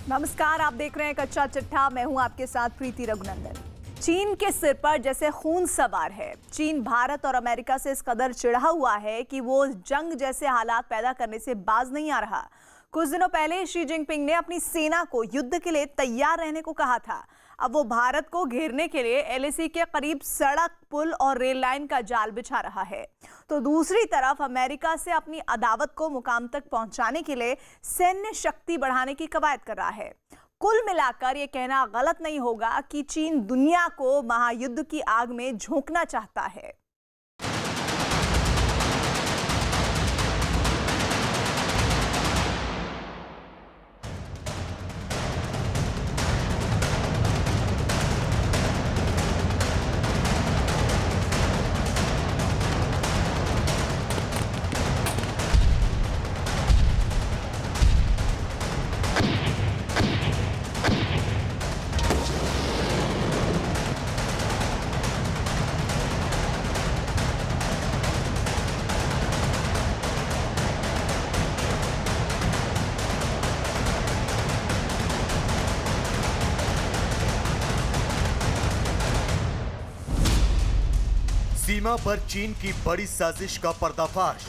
नमस्कार, आप देख रहे हैं कच्चा चिट्ठा। मैं हूं आपके साथ प्रीति रघुनंदन। चीन के सिर पर जैसे खून सवार है। चीन भारत और अमेरिका से इस कदर चिढ़ा हुआ है कि वो जंग जैसे हालात पैदा करने से बाज नहीं आ रहा। कुछ दिनों पहले शी जिनपिंग ने अपनी सेना को युद्ध के लिए तैयार रहने को कहा था। अब वो भारत को घेरने के लिए एलएसी के करीब सड़क, पुल और रेल लाइन का जाल बिछा रहा है। तो दूसरी तरफ अमेरिका से अपनी अदावत को मुकाम तक पहुंचाने के लिए सैन्य शक्ति बढ़ाने की कवायद कर रहा है। कुल मिलाकर ये कहना गलत नहीं होगा कि चीन दुनिया को महायुद्ध की आग में झोंकना चाहता है। सीमा पर चीन की बड़ी साजिश का पर्दाफाश।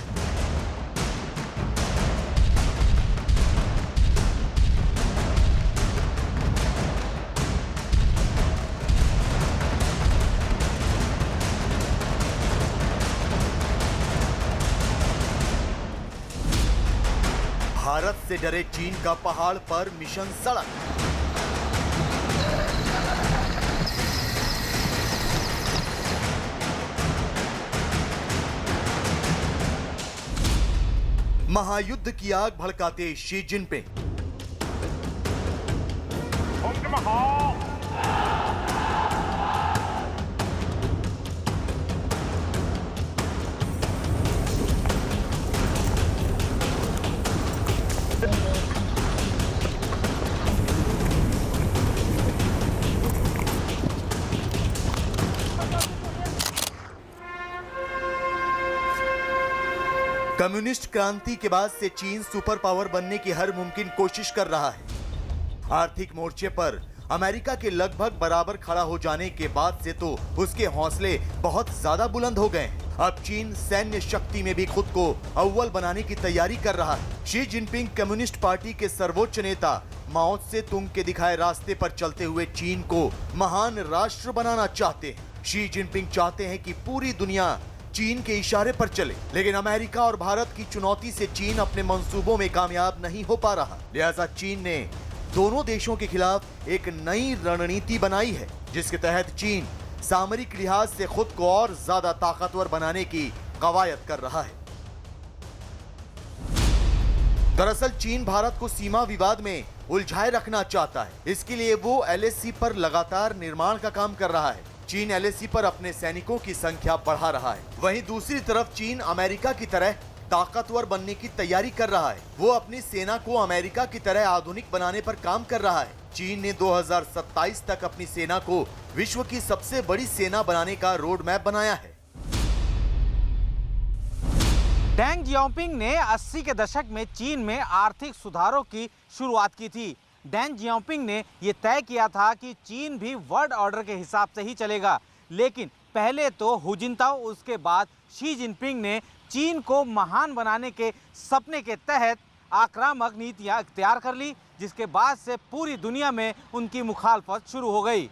भारत से डरे चीन का पहाड़ पर मिशन सड़क। महायुद्ध की आग भड़काते शी जिनपिंग। कम्युनिस्ट क्रांति के बाद से चीन सुपर पावर बनने की हर मुमकिन कोशिश कर रहा है। आर्थिक मोर्चे पर अमेरिका के लगभग बराबर खड़ा हो जाने के बाद से तो उसके हौसले बहुत ज्यादा बुलंद हो गए हैं। अब चीन सैन्य शक्ति में भी खुद को अव्वल बनाने की तैयारी कर रहा है। शी जिनपिंग कम्युनिस्ट पार्टी के सर्वोच्च नेता माओ से तुंग के दिखाए रास्ते पर चलते हुए चीन को महान राष्ट्र बनाना चाहते हैं। शी जिनपिंग चाहते हैं कि पूरी दुनिया चीन के इशारे पर चले, लेकिन अमेरिका और भारत की चुनौती से चीन अपने मंसूबों में कामयाब नहीं हो पा रहा। लिहाजा चीन ने दोनों देशों के खिलाफ एक नई रणनीति बनाई है, जिसके तहत चीन सामरिक लिहाज से खुद को और ज्यादा ताकतवर बनाने की कवायद कर रहा है। दरअसल चीन भारत को सीमा विवाद में उलझाए रखना चाहता है। इसके लिए वो एलएसी पर लगातार निर्माण का काम कर रहा है। चीन एलएसी पर अपने सैनिकों की संख्या बढ़ा रहा है। वहीं दूसरी तरफ चीन अमेरिका की तरह ताकतवर बनने की तैयारी कर रहा है। वो अपनी सेना को अमेरिका की तरह आधुनिक बनाने पर काम कर रहा है। चीन ने 2027 तक अपनी सेना को विश्व की सबसे बड़ी सेना बनाने का रोड मैप बनाया है। डेंग जियाओपिंग ने 80 के दशक में चीन में आर्थिक सुधारों की शुरुआत की थी। डेंग जियाओपिंग ने यह तय किया था कि चीन भी वर्ल्ड ऑर्डर के हिसाब से ही चलेगा, लेकिन पहले तो हु जिनताओ, उसके बाद शी जिनपिंग ने चीन को महान बनाने के सपने के तहत आक्रामक नीतियां इख्तियार कर ली, जिसके बाद से पूरी दुनिया में उनकी मुखालफत शुरू हो गई।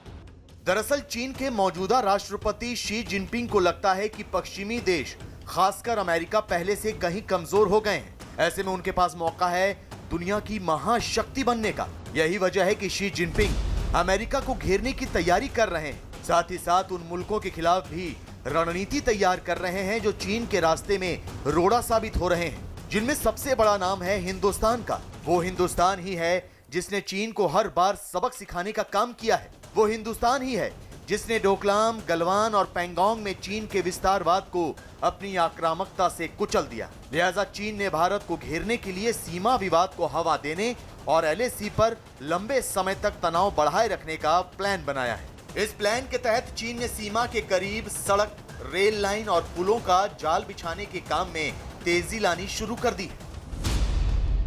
दरअसल चीन के मौजूदा राष्ट्रपति शी जिनपिंग को लगता है कि पश्चिमी देश, खासकर अमेरिका, पहले से कहीं कमजोर हो गए हैं। ऐसे में उनके पास मौका है दुनिया की महाशक्ति बनने का। यही वजह है कि शी जिनपिंग अमेरिका को घेरने की तैयारी कर रहे हैं। साथ ही साथ उन मुल्कों के खिलाफ भी रणनीति तैयार कर रहे हैं जो चीन के रास्ते में रोड़ा साबित हो रहे हैं, जिनमें सबसे बड़ा नाम है हिंदुस्तान का। वो हिंदुस्तान ही है जिसने चीन को हर बार सबक सिखाने का काम किया है। वो हिंदुस्तान ही है जिसने डोकलाम, गलवान और पैंगोंग में चीन के विस्तारवाद को अपनी आक्रामकता से कुचल दिया। लिहाजा चीन ने भारत को घेरने के लिए सीमा विवाद को हवा देने और एलएसी पर लंबे समय तक तनाव बढ़ाए रखने का प्लान बनाया है। इस प्लान के तहत चीन ने सीमा के करीब सड़क, रेल लाइन और पुलों का जाल बिछाने के काम में तेजी लानी शुरू कर दी।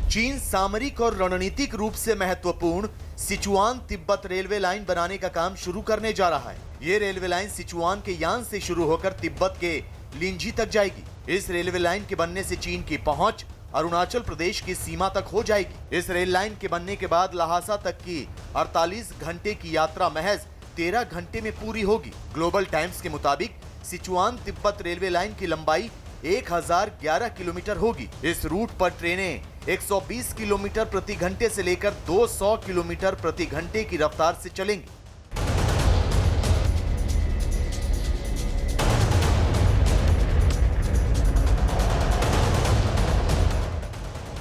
चीन सामरिक और रणनीतिक रूप से महत्वपूर्ण सिचुआन तिब्बत रेलवे लाइन बनाने का काम शुरू करने जा रहा है। ये रेलवे लाइन सिचुआन के यान से शुरू होकर तिब्बत के लिंजी तक जाएगी। इस रेलवे लाइन के बनने से चीन की पहुंच अरुणाचल प्रदेश की सीमा तक हो जाएगी। इस रेल लाइन के बनने के बाद लहासा तक की 48 घंटे की यात्रा महज 13 घंटे में पूरी होगी। ग्लोबल टाइम्स के मुताबिक सिचुआन तिब्बत रेलवे लाइन की लंबाई 1011 किलोमीटर होगी। इस रूट पर ट्रेनें 120 किलोमीटर प्रति घंटे से लेकर 200 किलोमीटर प्रति घंटे की रफ्तार से चलेंगी।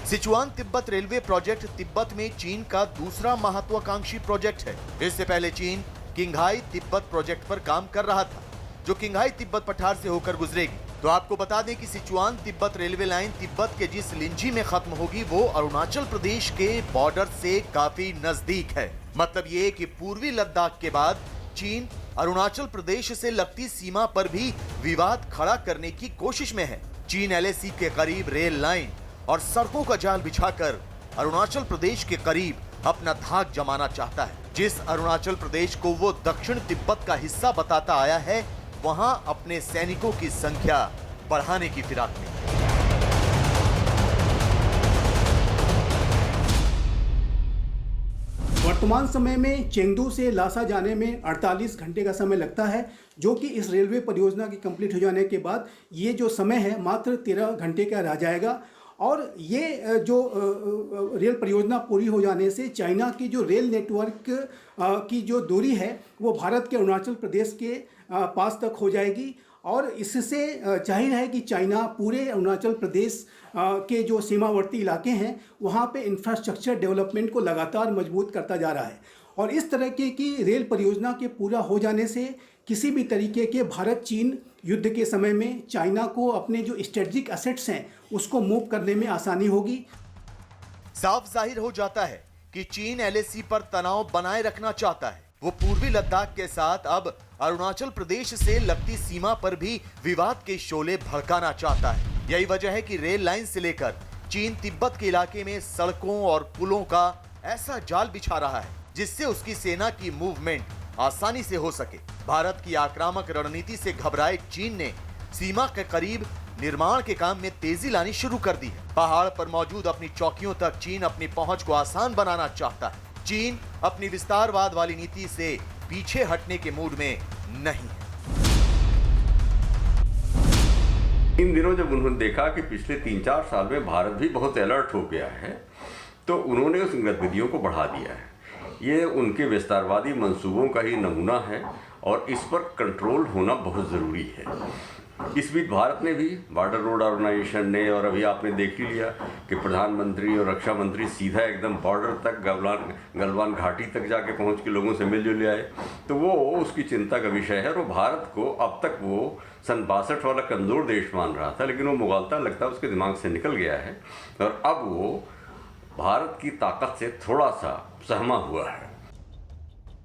Sichuan Tibet railway project Tibet में चीन का दूसरा महत्वाकांक्षी प्रोजेक्ट है। इससे पहले चीन किंघाई तिब्बत प्रोजेक्ट पर काम कर रहा था, जो किंघाई तिब्बत पठार से होकर गुजरेगी। तो आपको बता दें कि Sichuan Tibet railway line Tibet के जिस लिंजी में खत्म होगी वो अरुणाचल प्रदेश के बॉर्डर से काफी नजदीक है। मतलब ये कि पूर्वी लद्दाख के बाद चीन अरुणाचल प्रदेश से लगती सीमा पर भी विवाद खड़ा करने की कोशिश में है। चीन एलएसी के करीब रेल लाइन और सड़कों का जाल बिछाकर अरुणाचल प्रदेश के करीब अपना धाक जमाना चाहता है। जिस अरुणाचल प्रदेश को वो दक्षिण तिब्बत का हिस्सा बताता आया है, वहां अपने सैनिकों की संख्या बढ़ाने की फिराक में। वर्तमान समय में चेंगडू से लासा जाने में 48 घंटे का समय लगता है, जो कि इस रेलवे परियोजना की कंप्लीट हो जाने के बाद ये जो समय है मात्र 13 घंटे का रह जाएगा। और ये जो रेल परियोजना पूरी हो जाने से चाइना की जो रेल नेटवर्क की जो दूरी है वो भारत के अरुणाचल प्रदेश के पास तक हो जाएगी। और इससे जाहिर है कि चाइना पूरे अरुणाचल प्रदेश के जो सीमावर्ती इलाके हैं वहाँ पे इंफ्रास्ट्रक्चर डेवलपमेंट को लगातार मजबूत करता जा रहा है। और इस तरह की रेल परियोजना के पूरा हो जाने से किसी भी तरीके के भारत चीन युद्ध के समय में चाइना को अपने जो स्ट्रेटेजिक एसेट्स हैं उसको मूव करने में आसानी होगी। साफ जाहिर हो जाता है कि चीन एलएसी पर तनाव बनाए रखना चाहता है। वो पूर्वी लद्दाख के साथ अब अरुणाचल प्रदेश से लगती सीमा पर भी विवाद के शोले भड़काना चाहता है। यही वजह है कि रेल लाइन से लेकर चीन तिब्बत के इलाके में सड़कों और पुलों का ऐसा जाल बिछा रहा है जिससे उसकी सेना की मूवमेंट आसानी से हो सके। भारत की आक्रामक रणनीति से घबराए चीन ने सीमा के करीब निर्माण के काम में तेजी लानी शुरू कर दी है। पहाड़ पर मौजूद अपनी चौकियों तक चीन अपनी पहुंच को आसान बनाना चाहता है। चीन अपनी विस्तारवाद वाली नीति से पीछे हटने के मूड में नहीं है। इन दिनों जब उन्होंने देखा कि पिछले 3-4 साल में भारत भी बहुत अलर्ट हो गया है, तो उन्होंने उस गतिविधियों को बढ़ा दिया है। ये उनके विस्तारवादी मंसूबों का ही नमूना है और इस पर कंट्रोल होना बहुत ज़रूरी है। इस बीच भारत ने भी बॉर्डर रोड ऑर्गेनाइजेशन ने, और अभी आपने देख ही लिया कि प्रधानमंत्री और रक्षा मंत्री सीधा एकदम बॉर्डर तक गलवान घाटी तक जाके पहुंच के लोगों से मिलजुल आए, तो वो उसकी चिंता का विषय है। और भारत को अब तक वो सन 62 वाला कमज़ोर देश मान रहा था, लेकिन वो मुगालता लगता है उसके दिमाग से निकल गया है और अब वो भारत की ताकत से थोड़ा सा सहमा हुआ है।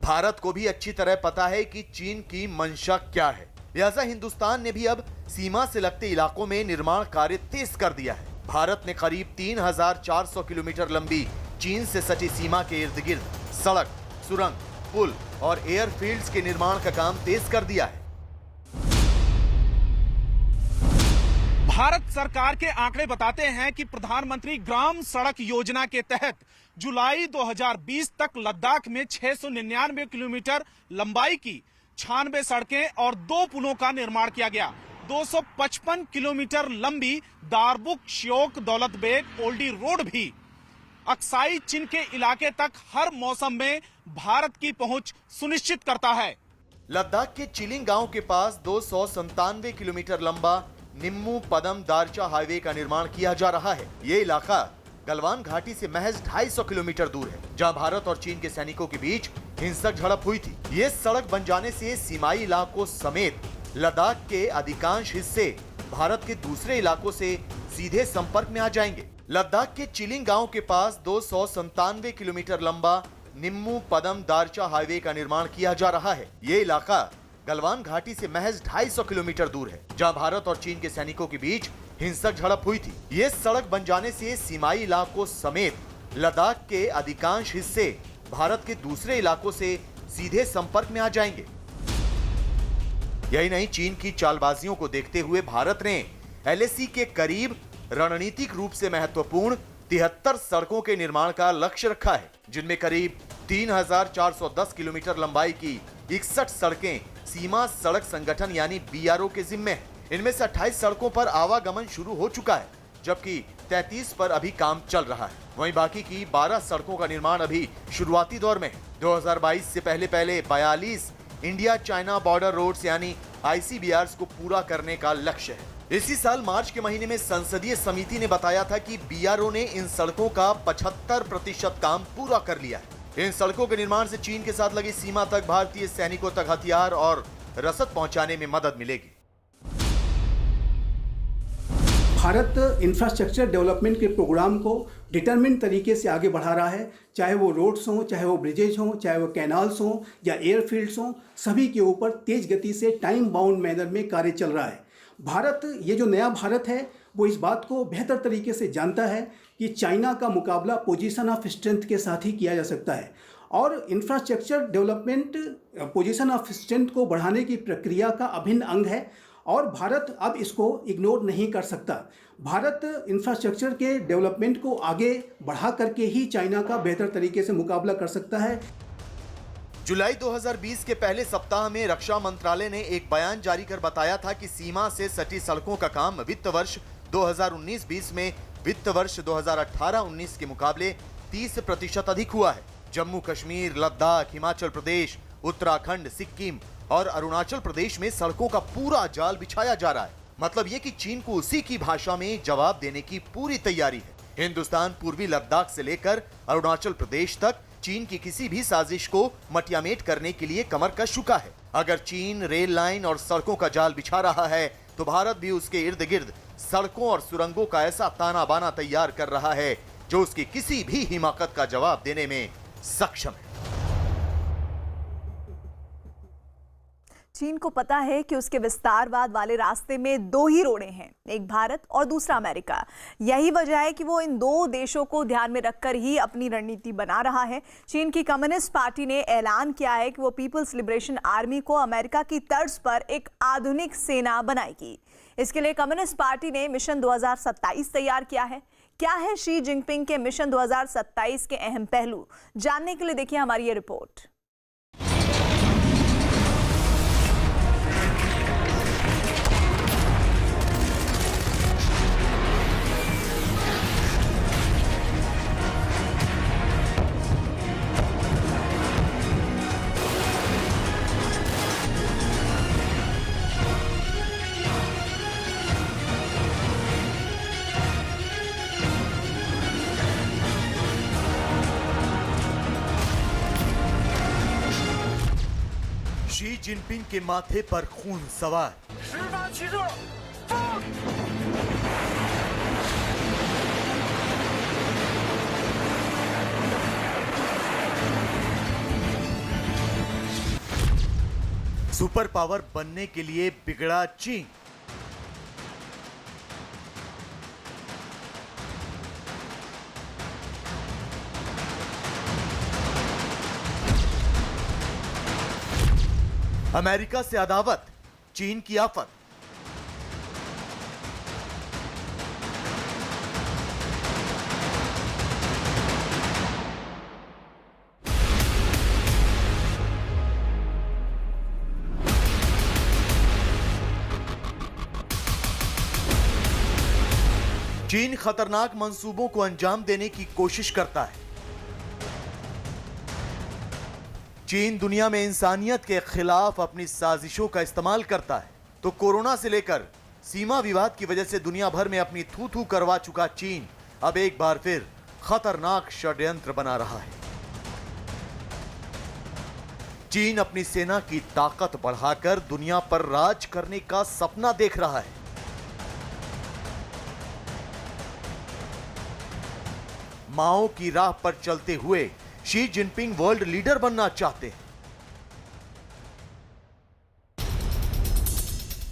भारत को भी अच्छी तरह पता है कि चीन की मंशा क्या है, लिहाजा हिंदुस्तान ने भी अब सीमा से लगते इलाकों में निर्माण कार्य तेज कर दिया है। भारत ने करीब 3400 किलोमीटर लंबी चीन से सटी सीमा के इर्द गिर्द सड़क, सुरंग, पुल और एयरफील्ड्स के निर्माण का काम तेज कर दिया है। भारत सरकार के आंकड़े बताते हैं कि प्रधानमंत्री ग्राम सड़क योजना के तहत जुलाई 2020 तक लद्दाख में 699 किलोमीटर लंबाई की 96 सड़कें और 2 पुलों का निर्माण किया गया। 255 किलोमीटर लंबी दारबुक श्योक दौलत बेग ओल्डी रोड भी अक्साई चीन के इलाके तक हर मौसम में भारत की पहुंच सुनिश्चित करता है। लद्दाख के चिलिंग गांव के पास 297 किलोमीटर लंबा निम्मू पदम दारचा हाईवे का निर्माण किया जा रहा है। ये इलाका गलवान घाटी से महज 250 किलोमीटर दूर है, जहां भारत और चीन के सैनिकों के बीच हिंसक झड़प हुई थी। ये सड़क बन जाने से सीमाई इलाकों समेत लद्दाख के अधिकांश हिस्से भारत के दूसरे इलाकों से सीधे संपर्क में आ जाएंगे। लद्दाख के चिलिंग गांव के पास 297 किलोमीटर लंबा निम्मू पदम दारचा हाईवे का निर्माण किया जा रहा है। ये इलाका गलवान घाटी से महज 250 किलोमीटर दूर है, जहां भारत और चीन के सैनिकों के बीच हिंसक झड़प हुई थी। ये सड़क बन जाने से सीमाई इलाकों समेत लद्दाख के अधिकांश हिस्से भारत के दूसरे इलाकों से सीधे संपर्क में आ जाएंगे। यही नहीं, चीन की चालबाजियों को देखते हुए भारत ने LAC के करीब रणनीतिक रूप से महत्वपूर्ण 73 सड़कों के निर्माण का लक्ष्य रखा है, जिनमें करीब 3,410 किलोमीटर लंबाई की 61 सड़कें सीमा सड़क संगठन यानी BRO के जिम्मे हैं। इनमें से 28 सड़कों पर आवागमन शुरू हो चुका है, जबकि 33 पर अभी काम चल रहा है। वहीं बाकी की 12 सड़कों का निर्माण अभी शुरुआती दौर में है। 2022 से पहले 42 इंडिया चाइना बॉर्डर रोड्स यानी ICBRs को पूरा करने का लक्ष्य है। इसी साल मार्च के महीने में संसदीय समिति ने बताया था कि BRO ने इन सड़कों का 75% काम पूरा कर लिया है। इन सड़कों के निर्माण से चीन के साथ लगी सीमा तक भारतीय सैनिकों तक हथियार और रसद पहुंचाने में मदद मिलेगी। भारत इंफ्रास्ट्रक्चर डेवलपमेंट के प्रोग्राम को डिटरमिन्ड तरीके से आगे बढ़ा रहा है, चाहे वो रोड्स हों, चाहे वो ब्रिजेज हों, चाहे वो कैनाल्स हों या एयरफील्ड्स हों, सभी के ऊपर तेज गति से टाइम बाउंड मैनर में कार्य चल रहा है। भारत, ये जो नया भारत है, वो इस बात को बेहतर तरीके से जानता है कि चाइना का मुकाबला पोजीशन ऑफ स्ट्रेंथ के साथ ही किया जा सकता है और infrastructure development position of strength को बढ़ाने की प्रक्रिया का अभिन्न अंग है और भारत अब इसको इग्नोर नहीं कर सकता। भारत इंफ्रास्ट्रक्चर के डेवलपमेंट को आगे बढ़ा करके ही चाइना का बेहतर तरीके से मुकाबला कर सकता है। जुलाई 2020 के पहले सप्ताह में रक्षा मंत्रालय ने एक बयान जारी कर बताया था कि सीमा से सटी सड़कों का काम वित्त वर्ष 2019-20 में वित्त वर्ष 2018-19 के मुकाबले 30% अधिक हुआ है। जम्मू कश्मीर, लद्दाख, हिमाचल प्रदेश, उत्तराखंड, सिक्किम और अरुणाचल प्रदेश में सड़कों का पूरा जाल बिछाया जा रहा है। मतलब ये कि चीन को उसी की भाषा में जवाब देने की पूरी तैयारी है। हिंदुस्तान पूर्वी लद्दाख से लेकर अरुणाचल प्रदेश तक चीन की किसी भी साजिश को मटियामेट करने के लिए कमर कस चुका है। अगर चीन रेल लाइन और सड़कों का जाल बिछा रहा है तो भारत भी उसके इर्द गिर्द सड़कों और सुरंगों का ऐसा ताना बाना तैयार कर रहा है जो उसकी किसी भी हिमाकत का जवाब देने में सक्षम है। चीन को पता है कि उसके विस्तारवाद वाले रास्ते में दो ही रोड़े हैं, एक भारत और दूसरा अमेरिका। यही वजह है कि वो इन दो देशों को ध्यान में रखकर ही अपनी रणनीति बना रहा है। चीन की कम्युनिस्ट पार्टी ने ऐलान किया है कि वो पीपल्स लिबरेशन आर्मी को अमेरिका की तर्ज पर एक आधुनिक सेना बनाएगी। इसके लिए कम्युनिस्ट पार्टी ने मिशन 2027 तैयार किया है। क्या है शी जिनपिंग के मिशन 2027 के अहम पहलू, जानने के लिए देखिए हमारी ये रिपोर्ट। शी जिनपिंग के माथे पर खून सवार। सुपर पावर बनने के लिए बिगड़ा चीन। अमेरिका से अदावत, चीन की आफत। चीन खतरनाक मंसूबों को अंजाम देने की कोशिश करता है। चीन दुनिया में इंसानियत के खिलाफ अपनी साजिशों का इस्तेमाल करता है, तो कोरोना से लेकर सीमा विवाद की वजह से दुनिया भर में अपनी थू थू करवा चुका चीन अब एक बार फिर खतरनाक षड्यंत्र बना रहा है। चीन अपनी सेना की ताकत बढ़ाकर दुनिया पर राज करने का सपना देख रहा है। माओ की राह पर चलते हुए शी जिनपिंग वर्ल्ड लीडर बनना चाहते हैं।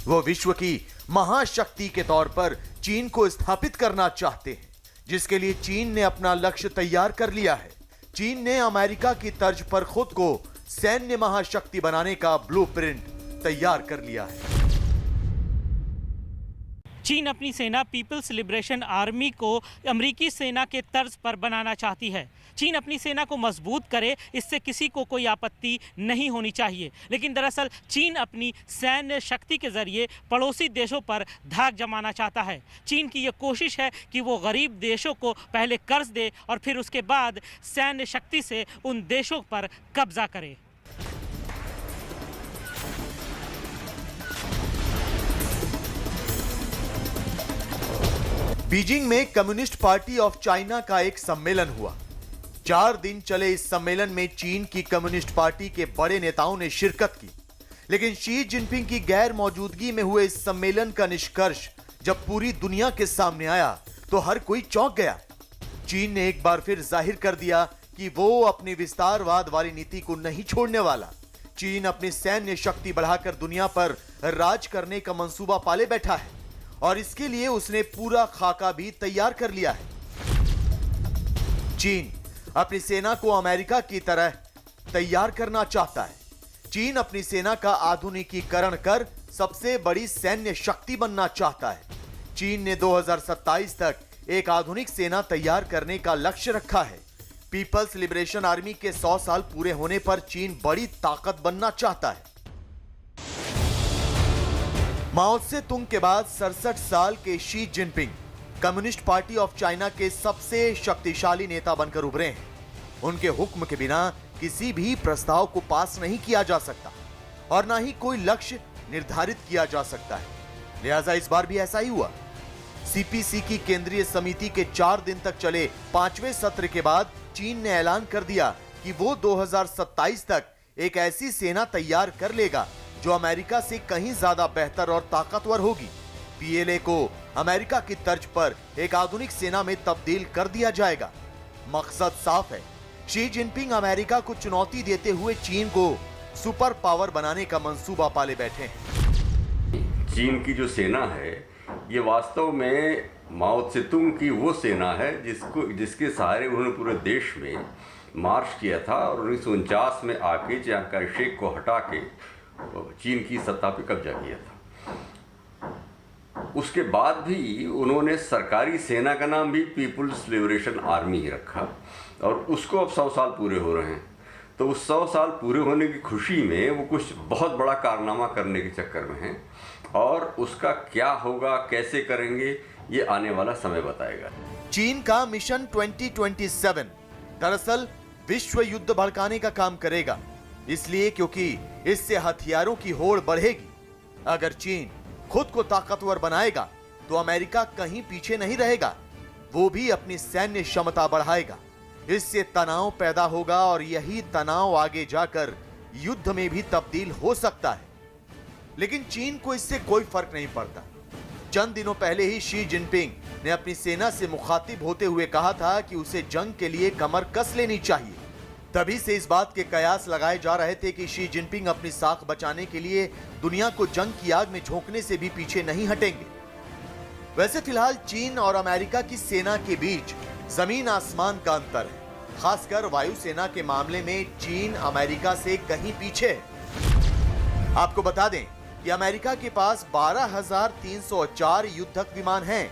वो विश्व की महाशक्ति के तौर पर चीन को स्थापित करना चाहते हैं, जिसके लिए चीन ने अपना लक्ष्य तैयार कर लिया है। चीन ने अमेरिका की तर्ज पर खुद को सैन्य महाशक्ति बनाने का ब्लूप्रिंट तैयार कर लिया है। चीन अपनी सेना पीपल्स लिबरेशन आर्मी को अमेरिकी सेना के तर्ज पर बनाना चाहती है। चीन अपनी सेना को मजबूत करे, इससे किसी को कोई आपत्ति नहीं होनी चाहिए, लेकिन दरअसल चीन अपनी सैन्य शक्ति के जरिए पड़ोसी देशों पर धाक जमाना चाहता है। चीन की ये कोशिश है कि वो गरीब देशों को पहले कर्ज दे और फिर उसके बाद सैन्य शक्ति से उन देशों पर कब्जा करे। बीजिंग में कम्युनिस्ट पार्टी ऑफ चाइना का एक सम्मेलन हुआ। 4 दिन चले इस सम्मेलन में चीन की कम्युनिस्ट पार्टी के बड़े नेताओं ने शिरकत की, लेकिन शी जिनपिंग की गैर मौजूदगी में हुए इस सम्मेलन का निष्कर्ष जब पूरी दुनिया के सामने आया तो हर कोई चौंक गया। चीन ने एक बार फिर जाहिर कर दिया कि वो अपनी विस्तारवाद वाली नीति को नहीं छोड़ने वाला। चीन अपनी सैन्य शक्ति बढ़ाकर दुनिया पर राज करने का मंसूबा पाले बैठा है और इसके लिए उसने पूरा खाका भी तैयार कर लिया है। चीन अपनी सेना को अमेरिका की तरह तैयार करना चाहता है। चीन अपनी सेना का आधुनिकीकरण कर सबसे बड़ी सैन्य शक्ति बनना चाहता है। चीन ने 2027 तक एक आधुनिक सेना तैयार करने का लक्ष्य रखा है। पीपल्स लिबरेशन आर्मी के 100 साल पूरे होने पर चीन बड़ी ताकत बनना चाहता है। माओ से तुंग के बाद 67 साल के Xi Jinping communist party of China के सबसे शक्तिशाली नेता बनकर उभरे हैं। उनके हुक्म के बिना किसी भी प्रस्ताव को पास नहीं किया जा सकता और ना ही कोई लक्ष्य निर्धारित किया जा सकता है। लिहाजा इस बार भी ऐसा ही हुआ। सीपीसी की केंद्रीय समिति के 4 दिन तक चले 5वें सत्र के बाद चीन ने ऐलान कर दिया कि वो 2027 तक एक ऐसी सेना तैयार कर लेगा जो अमेरिका से कहीं ज्यादा बेहतर और ताकतवर होगी। पीएलए को अमेरिका की तर्ज पर एक आधुनिक सेना में तब्दील कर दिया जाएगा। मकसद साफ है, शी जिनपिंग अमेरिका को चुनौती देते हुए चीन को सुपर पावर बनाने का मंसूबा पाले बैठे हैं। चीन की जो सेना है ये वास्तव में माओ त्से-तुंग की वो सेना है जिसके सहारे उन्होंने पूरे देश में मार्च किया था और 1949 में आके चियांग काई शेक को हटा के चीन की सत्ता पे कब्जा किया था। उसके बाद भी उन्होंने सरकारी सेना का नाम भी पीपल्स लिबरेशन आर्मी ही रखा और उसको अब 100 साल पूरे हो रहे हैं। तो उस 100 साल पूरे होने की खुशी में वो कुछ बहुत बड़ा कारनामा करने के चक्कर में हैं और उसका क्या होगा, कैसे करेंगे, ये आने वाला समय बताएगा। चीन का मिशन 2027 दरअसल विश्व युद्ध भड़काने का काम करेगा, इसलिए क्योंकि इससे हथियारों की होड़ बढ़ेगी। अगर चीन खुद को ताकतवर बनाएगा तो अमेरिका कहीं पीछे नहीं रहेगा, वो भी अपनी सैन्य क्षमता बढ़ाएगा। इससे तनाव पैदा होगा और यही तनाव आगे जाकर युद्ध में भी तब्दील हो सकता है। लेकिन चीन को इससे कोई फर्क नहीं पड़ता। चंद दिनों पहले ही शी जिनपिंग ने अपनी सेना से मुखातिब होते हुए कहा था कि उसे जंग के लिए कमर कस लेनी चाहिए। तभी से इस बात के कयास लगाए जा रहे थे कि शी जिनपिंग अपनी साख बचाने के लिए दुनिया को जंग की आग में झोंकने से भी पीछे नहीं हटेंगे। वैसे फिलहाल चीन और अमेरिका की सेना के बीच जमीन आसमान का अंतर है। खासकर वायुसेना के मामले में चीन अमेरिका से कहीं पीछे है। आपको बता दें कि अमेरिका के पास 12,304 युद्धक विमान हैं,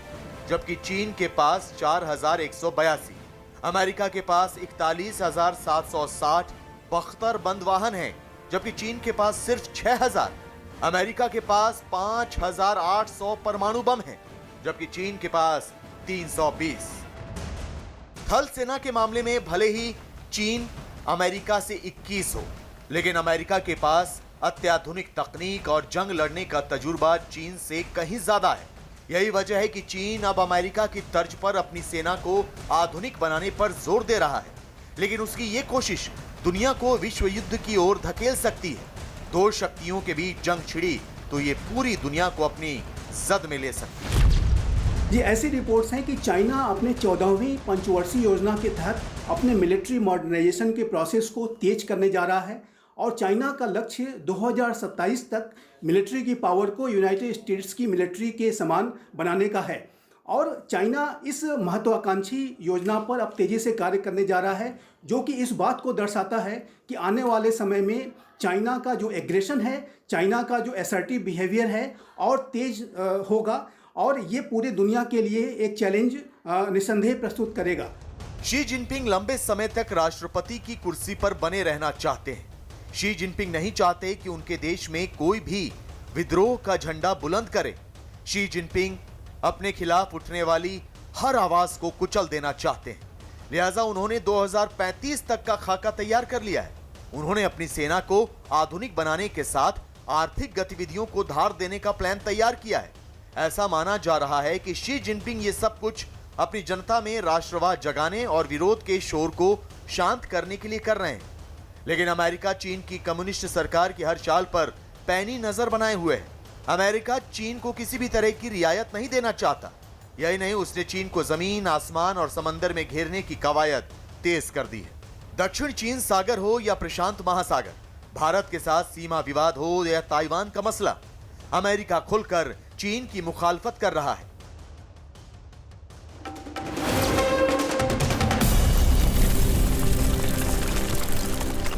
जबकि चीन के पास 4,182। अमेरिका के पास 41,760 बख्तर बंद वाहन हैं, जबकि चीन के पास सिर्फ 6,000। अमेरिका के पास 5,800 परमाणु बम हैं, जबकि चीन के पास 320। थल सेना के मामले में भले ही चीन अमेरिका से 21 हो, लेकिन अमेरिका के पास अत्याधुनिक तकनीक और जंग लड़ने का तजुर्बा चीन से कहीं ज्यादा है। यही वजह है कि चीन अब अमेरिका की तर्ज पर अपनी सेना को आधुनिक बनाने पर जोर दे रहा है, लेकिन उसकी ये कोशिश दुनिया को विश्व युद्ध की ओर धकेल सकती है। दो शक्तियों के बीच जंग छिड़ी तो ये पूरी दुनिया को अपनी जद में ले सकती है। ये ऐसी रिपोर्ट्स हैं कि चाइना अपने 14वीं पंचवर्षीय योजना के तहत अपने मिलिट्री मॉडर्नाइजेशन के प्रोसेस को तेज करने जा रहा है और चाइना का लक्ष्य 2027 तक मिलिट्री की पावर को यूनाइटेड स्टेट्स की मिलिट्री के समान बनाने का है। और चाइना इस महत्वाकांक्षी योजना पर अब तेजी से कार्य करने जा रहा है, जो कि इस बात को दर्शाता है कि आने वाले समय में चाइना का जो एग्रेशन है, चाइना का जो असर्टिव बिहेवियर है और तेज होगा और ये पूरी दुनिया के लिए एक चैलेंज निस्संदेह प्रस्तुत करेगा। शी जिनपिंग लंबे समय तक राष्ट्रपति की कुर्सी पर बने रहना चाहते हैं। शी जिनपिंग नहीं चाहते कि उनके देश में कोई भी विद्रोह का झंडा बुलंद करे। शी जिनपिंग अपने खिलाफ उठने वाली हर आवाज को कुचल देना चाहते हैं। लिहाजा उन्होंने 2035 तक का खाका तैयार कर लिया है। उन्होंने अपनी सेना को आधुनिक बनाने के साथ आर्थिक गतिविधियों को धार देने का प्लान तैयार किया है। ऐसा माना जा रहा है कि शी जिनपिंग ये सब कुछ अपनी जनता में राष्ट्रवाद जगाने और विरोध के शोर को शांत करने के लिए कर रहे हैं। लेकिन अमेरिका चीन की कम्युनिस्ट सरकार की हर चाल पर पैनी नजर बनाए हुए है। अमेरिका चीन को किसी भी तरह की रियायत नहीं देना चाहता। यही नहीं, उसने चीन को जमीन, आसमान और समंदर में घेरने की कवायद तेज कर दी है। दक्षिण चीन सागर हो या प्रशांत महासागर, भारत के साथ सीमा विवाद हो या ताइवान का मसला, अमेरिका खुलकर चीन की मुखालफत कर रहा है।